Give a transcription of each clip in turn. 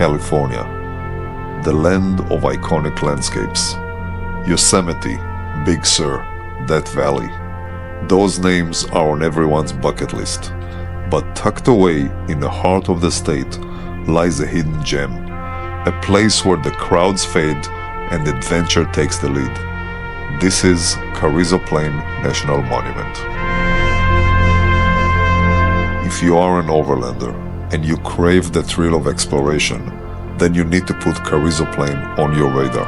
California, the land of iconic landscapes. Yosemite, Big Sur, Death Valley. Those names are on everyone's bucket list. But tucked away in the heart of the state lies a hidden gem, a place where the crowds fade and adventure takes the lead. This is Carrizo Plain National Monument. If you are an overlander and you crave the thrill of exploration, then you need to put Carrizo Plain on your radar.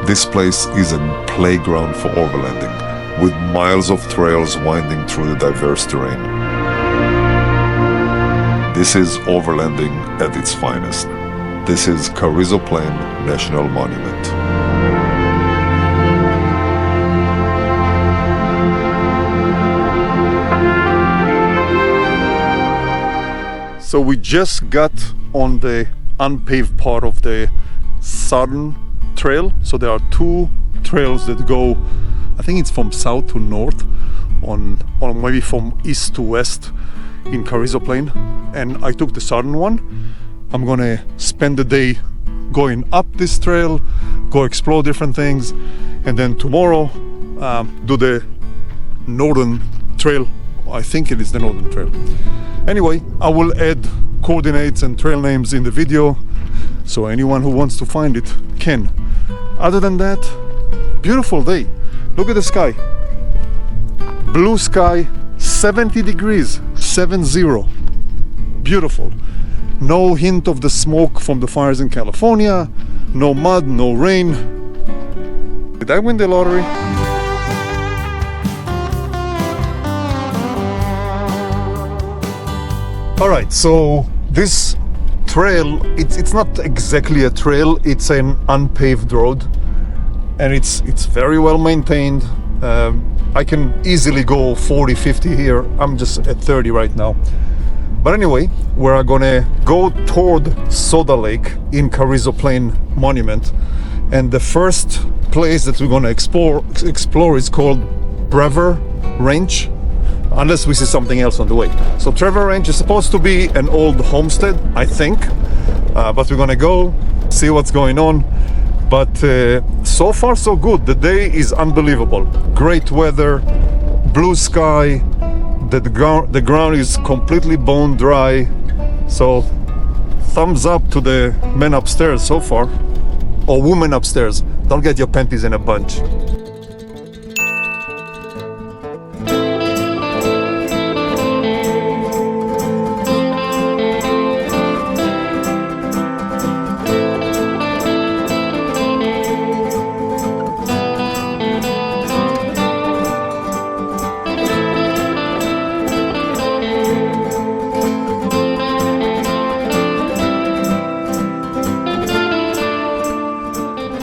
This place is a playground for overlanding, with miles of trails winding through the diverse terrain. This is overlanding at its finest. This is Carrizo Plain National Monument. So we just got on the unpaved part of the southern trail. So there are two trails that go, I think it's from south to north, or maybe from east to west in Carrizo Plain, and I took the southern one. I'm gonna spend the day going up this trail, go explore different things, and then tomorrow do the northern trail. I think it is the northern trail. Anyway, I will add coordinates and trail names in the video, so anyone who wants to find it can. Other than that, beautiful day. Look at the sky. Blue sky, 70 degrees, 70. Beautiful. No hint of the smoke from the fires in California, no mud, no rain. Did I win the lottery? Alright, so this trail, it's not exactly a trail, it's an unpaved road, and it's very well maintained. I can easily go 40, 50 here. I'm just at 30 right now. But anyway, we're gonna go toward Soda Lake in Carrizo Plain Monument. And the first place that we're gonna explore is called Trevor Ranch, unless we see something else on the way. So Trevor Ranch is supposed to be an old homestead, I think. But we're gonna go see what's going on. But so far so good. The day is unbelievable. Great weather, blue sky, the ground is completely bone dry. So thumbs up to the men upstairs so far, or women upstairs. Don't get your panties in a bunch.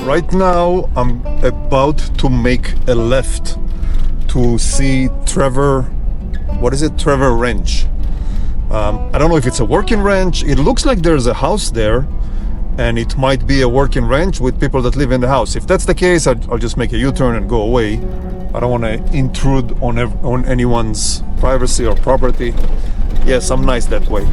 Right now, I'm about to make a left to see Trevor Ranch. I don't know if it's a working ranch. It looks like there's a house there, and it might be a working ranch with people that live in the house. If that's the case, I'll just make a U-turn and go away. I don't want to intrude on anyone's privacy or property. Yes, I'm nice that way.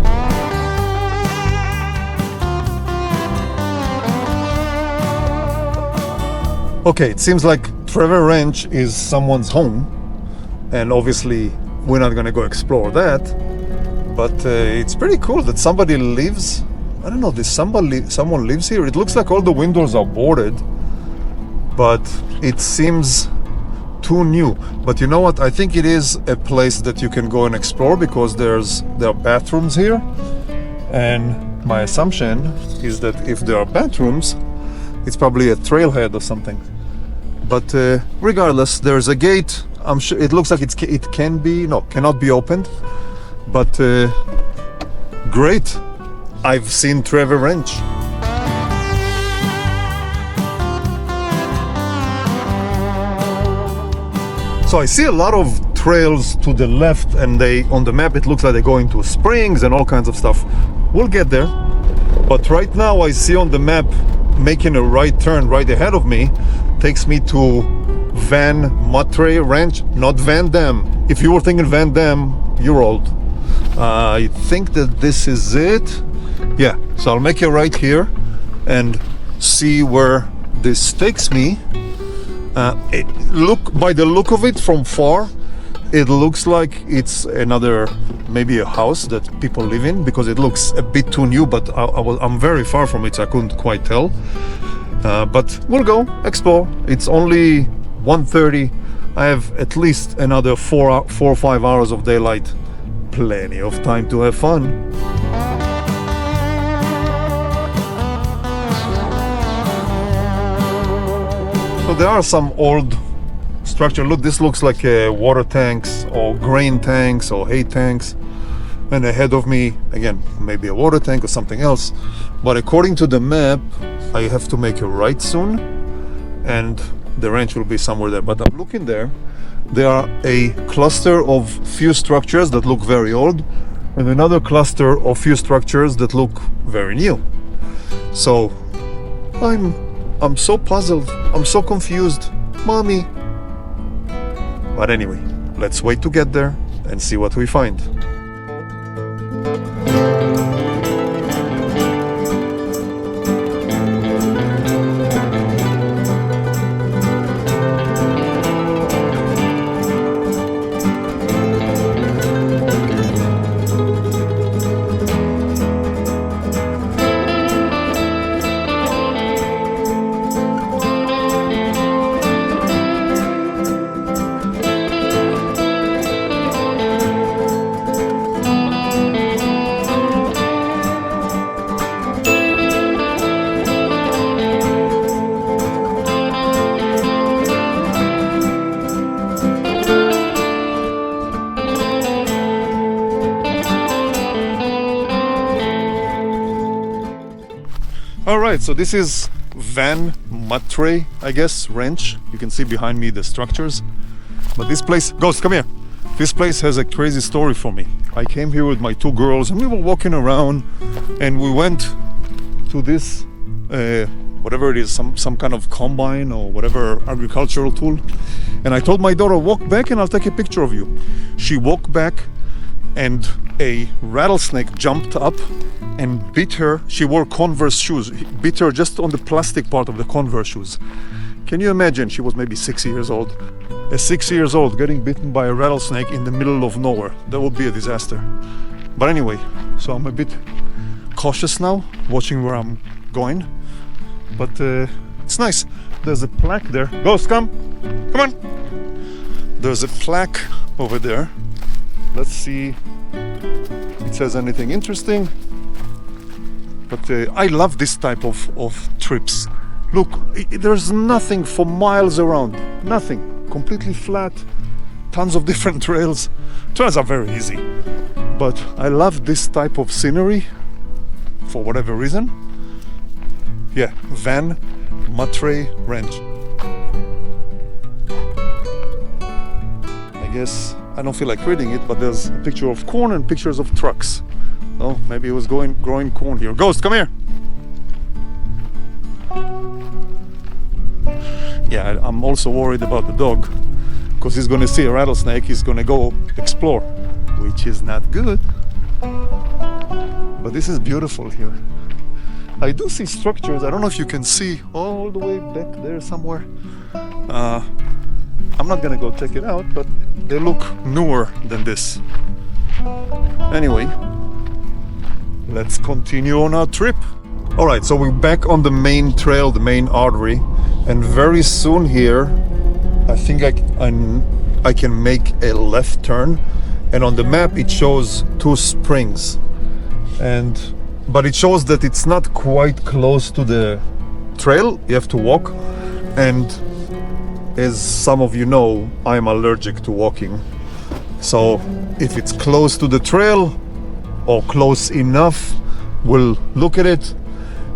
Okay, it seems like Trevor Ranch is someone's home, and obviously we're not gonna go explore that, but it's pretty cool that somebody lives. I don't know, someone lives here. It looks like all the windows are boarded, but it seems too new. But you know what, I think it is a place that you can go and explore, because there are bathrooms here, and my assumption is that if there are bathrooms, it's probably a trailhead or something. But regardless, there's a gate. I'm sure it looks like it cannot be opened. But great. I've seen Trevor Ranch. So I see a lot of trails to the left, and on the map it looks like they go into springs and all kinds of stuff. We'll get there. But right now I see on the map, making a right turn right ahead of me takes me to Van Matre Ranch, not Van Dam. If you were thinking Van Dam, you're old. I think that this is it. Yeah, so I'll make a right here and see where this takes me. By the look of it from far, it looks like it's another, maybe a house that people live in, because it looks a bit too new, but I'm very far from it, so I couldn't quite tell. But we'll go explore. It's only 1:30. I have at least another 4 or 5 hours of daylight. Plenty of time to have fun. So there are some old structure. Look, this looks like water tanks or grain tanks or hay tanks. And ahead of me, again, maybe a water tank or something else. But according to the map, I have to make a right soon, and the ranch will be somewhere there. But I'm looking there. There are a cluster of few structures that look very old, and another cluster of few structures that look very new. So I'm so puzzled. I'm so confused, mommy. But anyway, let's wait to get there and see what we find. Alright, so this is Van Matre, I guess, ranch. You can see behind me the structures. But this place, Ghost, come here. This place has a crazy story for me. I came here with my 2 girls and we were walking around and we went to this, whatever it is, some kind of combine or whatever agricultural tool. And I told my daughter, walk back and I'll take a picture of you. She walked back and a rattlesnake jumped up and bit her. She wore Converse shoes. He bit her just on the plastic part of the Converse shoes. Can you imagine? She was maybe 6 years old. A 6 years old getting bitten by a rattlesnake in the middle of nowhere. That would be a disaster. But anyway, so I'm a bit cautious now, watching where I'm going. But it's nice. There's a plaque there. Ghost, come on. There's a plaque over there. Let's see if it says anything interesting. But I love this type of trips. Look, there's nothing for miles around. Nothing. Completely flat. Tons of different trails. Trails are very easy. But I love this type of scenery for whatever reason. Yeah, Van Matre Ranch. I guess I don't feel like reading it, but there's a picture of corn and pictures of trucks. Oh, maybe it was growing corn here. Ghost, come here. Yeah, I'm also worried about the dog, because he's gonna see a rattlesnake, he's gonna go explore, which is not good. But this is beautiful here. I do see structures. I don't know if you can see all the way back there somewhere. I'm not gonna go check it out, but they look newer than this. Anyway, let's continue on our trip. Alright, so we're back on the main trail, the main artery, and very soon here I think I can make a left turn, and on the map it shows 2 springs, but it shows that it's not quite close to the trail. You have to walk, and as some of you know, I'm allergic to walking. So if it's close to the trail or close enough, we'll look at it.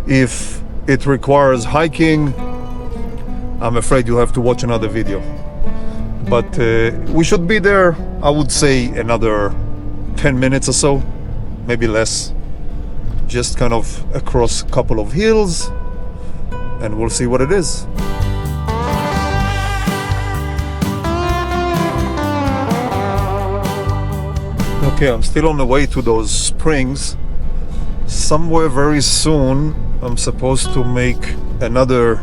If it requires hiking, I'm afraid you'll have to watch another video. But we should be there, I would say, another 10 minutes or so, maybe less. Just kind of across a couple of hills, and we'll see what it is. Okay, I'm still on the way to those springs. somewhere very soon I'm supposed to make another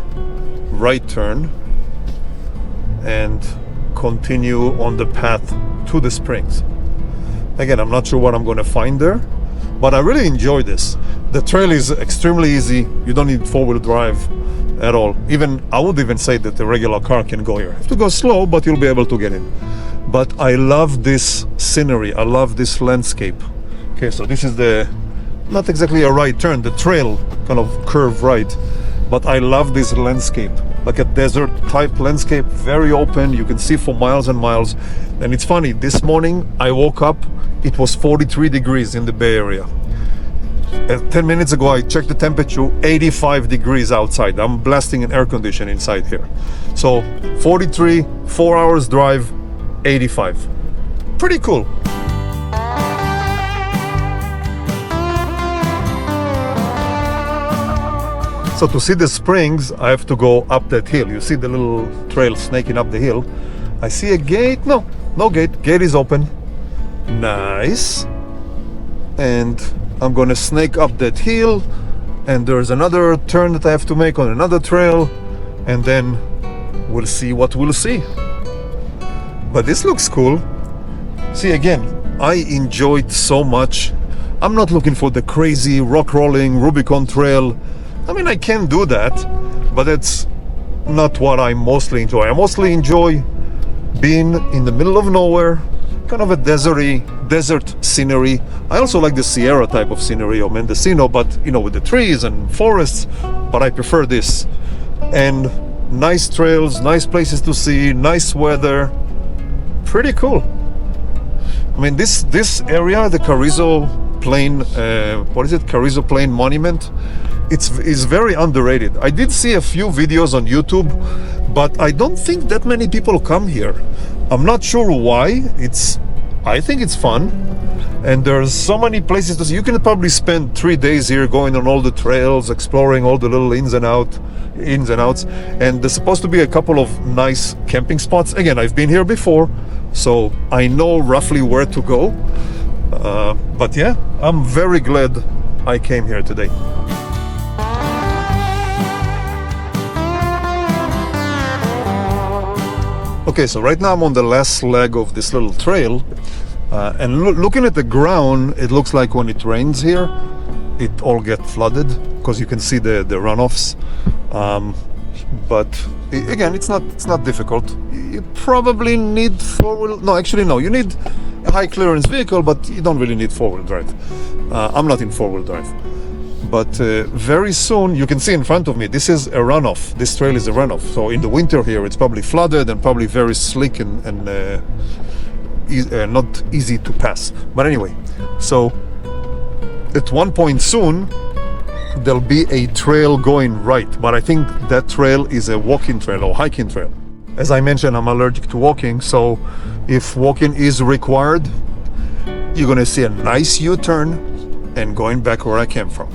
right turn and continue on the path to the springs. Again, I'm not sure what I'm going to find there, but I really enjoy this. The trail is extremely easy. You don't need four-wheel drive at all. I would even say that the regular car can go here. You have to go slow, but you'll be able to get in. But I love this scenery. I love this landscape. Okay, so this is not exactly a right turn, the trail kind of curve right, but I love this landscape, like a desert type landscape, very open, you can see for miles and miles. And it's funny, this morning I woke up, it was 43 degrees in the Bay Area. 10 minutes ago I checked the temperature, 85 degrees outside. I'm blasting an air conditioner inside here. So 43, 4 hours drive, 85. Pretty cool. So to see the springs, I have to go up that hill. You see the little trail snaking up the hill. I see a gate. No gate. Gate is open. Nice. And I'm gonna snake up that hill. And there's another turn that I have to make on another trail. And then we'll see what we'll see. But this looks cool. See, again, I enjoyed so much. I'm not looking for the crazy rock rolling Rubicon trail. I mean, I can do that, but it's not what I mostly enjoy. I mostly enjoy being in the middle of nowhere, kind of a desert scenery. I also like the Sierra type of scenery or Mendocino, but with the trees and forests, but I prefer this. And nice trails, nice places to see, nice weather, pretty cool. I mean, this area, the Carrizo Plain, Carrizo Plain Monument, is very underrated. I did see a few videos on YouTube, but I don't think that many people come here. I'm not sure why. I think it's fun, and there's so many places to see. You can probably spend 3 days here going on all the trails, exploring all the little ins and outs, and there's supposed to be a couple of nice camping spots. Again, I've been here before, so I know roughly where to go. But yeah, I'm very glad I came here today. Okay, so right now I'm on the last leg of this little trail, and looking at the ground, it looks like when it rains here, it all gets flooded because you can see the runoffs. But again, it's not difficult. You probably need four-wheel. No, actually, no. You need a high clearance vehicle, but you don't really need four-wheel drive. I'm not in four-wheel drive. But very soon, you can see in front of me, this is a runoff. This trail is a runoff. So in the winter here, it's probably flooded and probably very slick and not easy to pass. But anyway, so at one point soon, there'll be a trail going right. But I think that trail is a walking trail or hiking trail. As I mentioned, I'm allergic to walking. So if walking is required, you're going to see a nice U-turn and going back where I came from.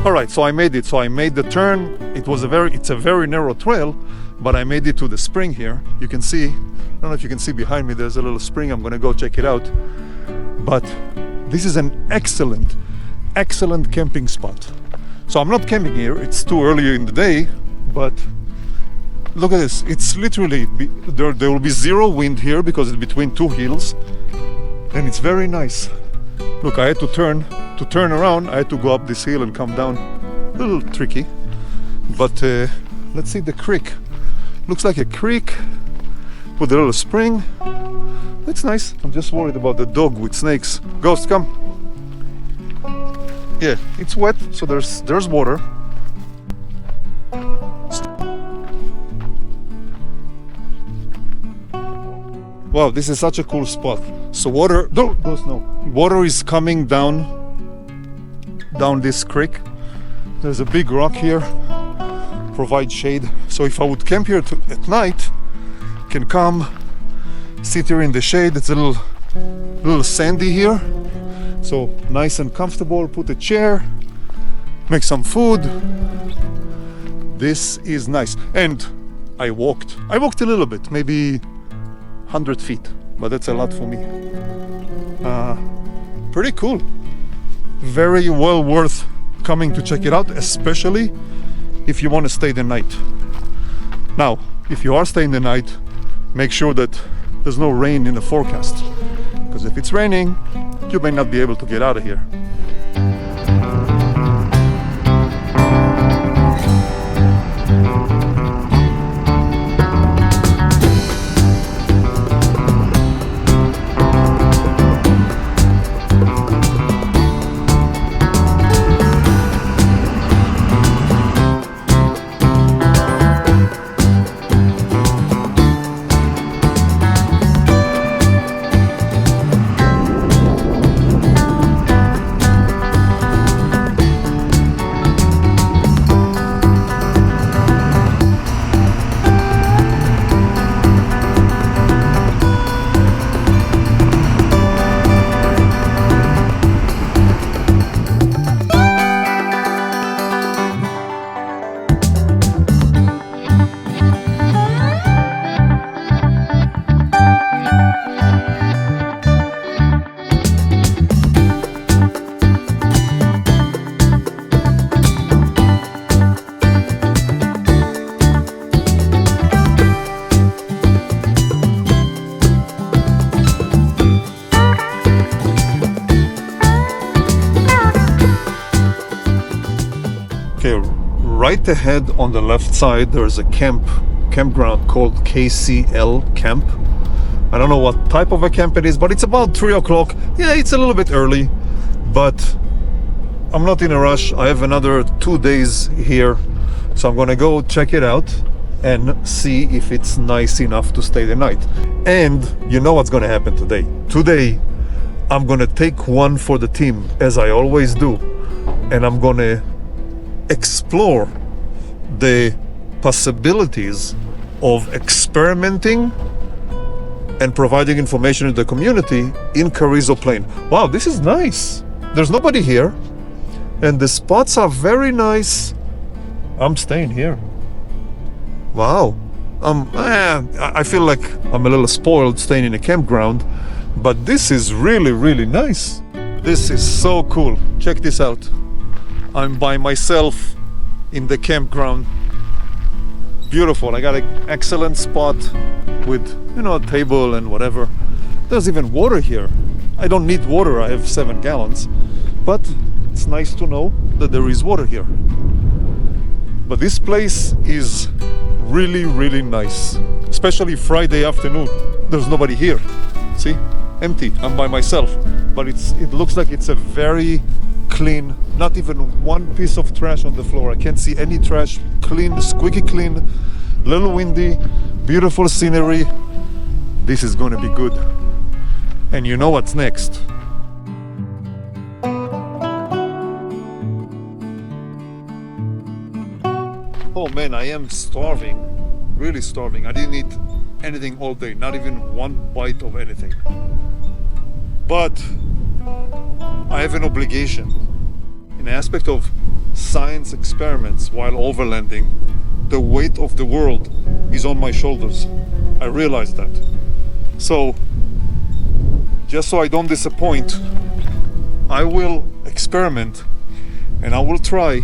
All right, so I made it. So I made the turn. It's a very narrow trail, but I made it to the spring here. You can see, I don't know if you can see behind me, there's a little spring. I'm gonna go check it out. But this is an excellent camping spot. So I'm not camping here. It's too early in the day, but look at this. It's literally, there will be zero wind here because it's between two hills, and it's very nice. Look, I had to turn around, I had to go up this hill and come down. A little tricky, but let's see the creek. Looks like a creek with a little spring. That's nice. I'm just worried about the dog with snakes. Ghost, come. Yeah, it's wet, so there's water. Wow, this is such a cool spot. So water is coming down this creek. There's a big rock here, provides shade. So if I would camp here at night, can come sit here in the shade. It's a little sandy here, so nice and comfortable. Put a chair, make some food. This is nice. And I walked a little bit, maybe 100 feet, but that's a lot for me. Pretty cool. Very well worth coming to check it out, especially if you want to stay the night. Now, if you are staying the night, make sure that there's no rain in the forecast, because if it's raining, you may not be able to get out of here. Okay, right ahead on the left side there's a campground called KCL Camp. I don't know what type of a camp it is, but it's about 3 o'clock. Yeah, it's a little bit early, but I'm not in a rush. I have another 2 days here, so I'm gonna go check it out and see if it's nice enough to stay the night. And you know what's gonna happen today. Today I'm gonna take one for the team, as I always do, and I'm gonna explore the possibilities of experimenting and providing information to the community in Carrizo Plain. Wow, this is nice. There's nobody here and the spots are very nice. I'm staying here. Wow. I feel like I'm a little spoiled staying in a campground, but this is really, really nice. This is so cool. Check this out. I'm by myself in the campground. Beautiful. I got an excellent spot with, you know, a table and whatever. There's even water here. I don't need water. I have 7 gallons, but it's nice to know that there is water here. But this place is really, really nice, especially Friday afternoon. There's nobody here. See, empty. I'm by myself, but it looks like it's a very clean, not even one piece of trash on the floor. I can't see any trash. Clean, squeaky clean, little windy, beautiful scenery. This is gonna be good. And you know what's next? Oh man, I am starving, really starving. I didn't eat anything all day, not even one bite of anything. But I have an obligation. In the aspect of science experiments while overlanding, the weight of the world is on my shoulders. I realize that. So, just so I don't disappoint, I will experiment and I will try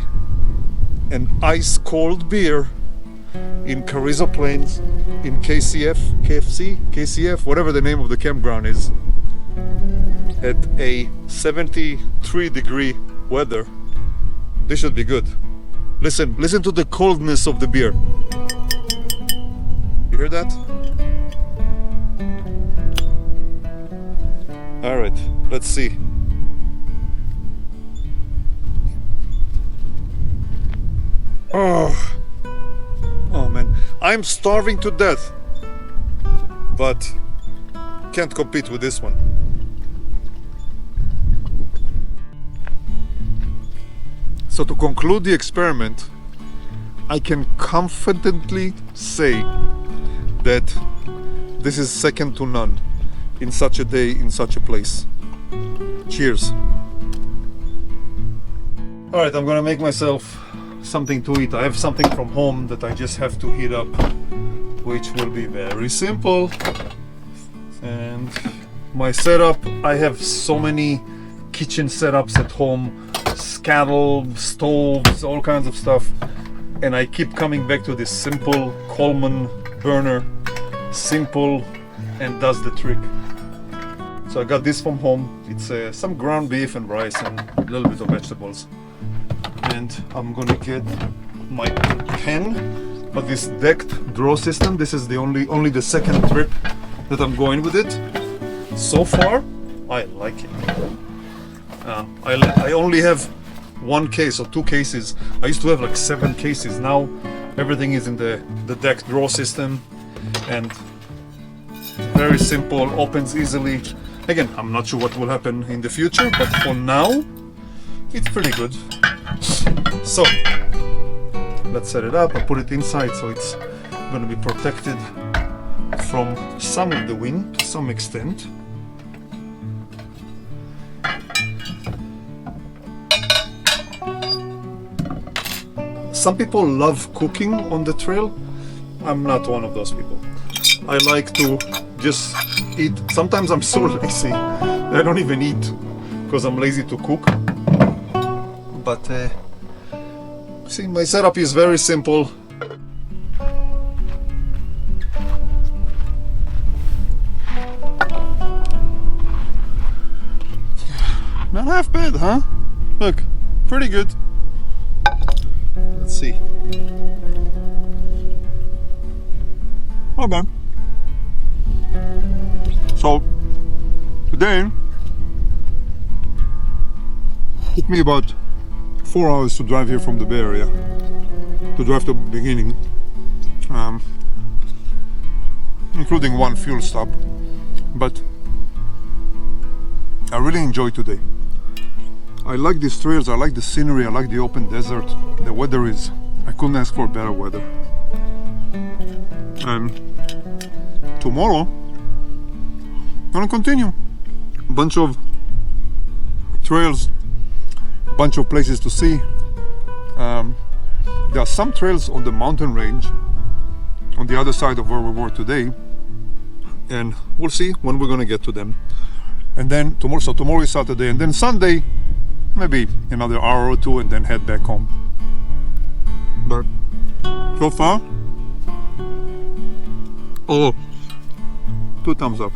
an ice-cold beer in Carrizo Plains, in KCF, whatever the name of the campground is, at a 73-degree weather. This should be good. Listen to the coldness of the beer. You hear that? All right, let's see. Oh man, I'm starving to death, but can't compete with this one. So to conclude the experiment, I can confidently say that this is second to none in such a day, in such a place. Cheers. All right, I'm gonna make myself something to eat. I have something from home that I just have to heat up, which will be very simple. And my setup, I have so many kitchen setups at home, scuttle, stoves, all kinds of stuff, and I keep coming back to this simple Coleman burner, simple, and does the trick. So I got this from home. It's some ground beef and rice and a little bit of vegetables. And I'm gonna get my pan, but this decked draw system, this is the only the second trip that I'm going with it. So far, I like it. I only have one case or two cases. I used to have like 7 cases. Now everything is in the deck draw system, and very simple, opens easily. Again, I'm not sure what will happen in the future, but for now it's pretty good. So let's set it up. I put it inside, so it's going to be protected from some of the wind to some extent. Some people love cooking on the trail. I'm not one of those people. I like to just eat. Sometimes I'm so lazy I don't even eat because I'm lazy to cook. But see, my setup is very simple. Not half bad, huh? Look, pretty good. Let's see. Okay. So today it took me about 4 hours to drive here from the Bay Area, to drive to the beginning, including one fuel stop. But I really enjoyed today. I like these trails, I like the scenery, I like the open desert. The weather is, I couldn't ask for better weather. And tomorrow I'm gonna continue. A bunch of trails, a bunch of places to see. There are some trails on the mountain range on the other side of where we were today, and we'll see when we're gonna get to them. And then tomorrow, so tomorrow is Saturday, and then Sunday maybe another hour or two, and then head back home. But so far, oh, 2 thumbs up.